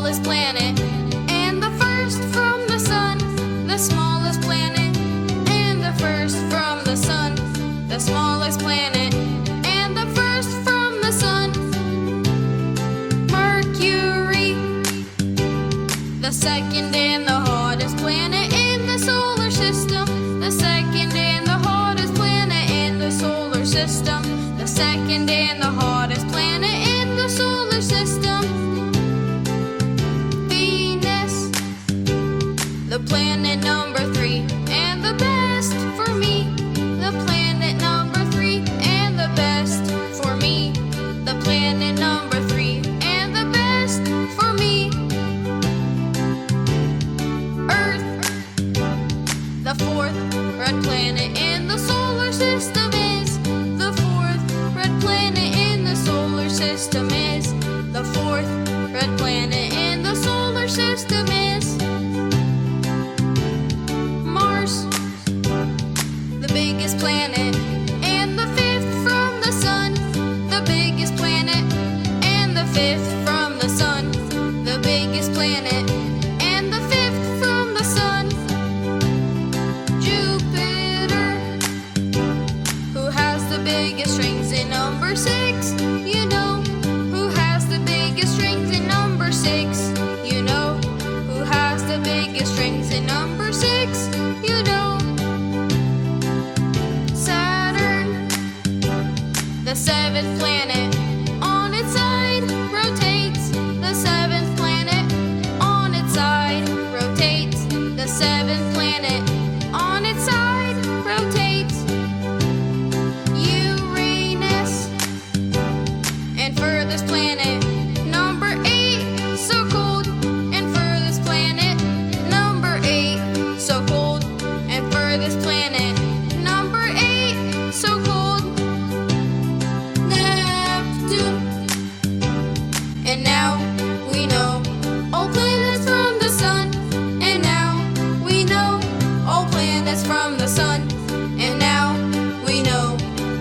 smallest planet, and the first from the sun, the smallest planet, and the first from the sun, the smallest planet, and the first from the sun. Mercury, the second and the hottest planet in the solar system, the second and the hottest planet in the solar system, the second and the hottest planet in the solar system. Venus, the planet number 3 and the best for me, the planet number 3 and the best for me, the planet number 3 and the best for me. Earth, the fourth red planet in the solar system is, the fourth red planet in the solar system is, the fourth red planet in the solar system is. Mars, the biggest planet, and the fifth from the sun, the biggest planet, and the fifth from the sun, the biggest planet, and the fifth from the sun. Jupiter, who has the biggest rings in number 6, you know, who has the biggest rings in number 6, you know, who has the biggest rings in number 6, you know. Saturn, the seventh planet, on its side rotates, the seventh planet, on its side rotates, the seventh planet, on its side rotates. Uranus, and furthest planet, number 8, so cold, and furthest planet, number 8, so cold, and furthest planet, number 8, so cold. Neptune, and now we know all planets from the sun, and now we know all planets from the sun, and now we know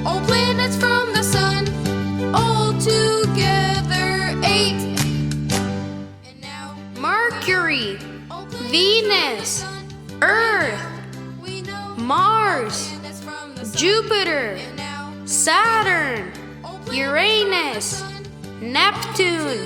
all planets from the sun, all together 8. And now Mercury, Venus, Earth, Mars, Jupiter, Saturn, Uranus, Neptune,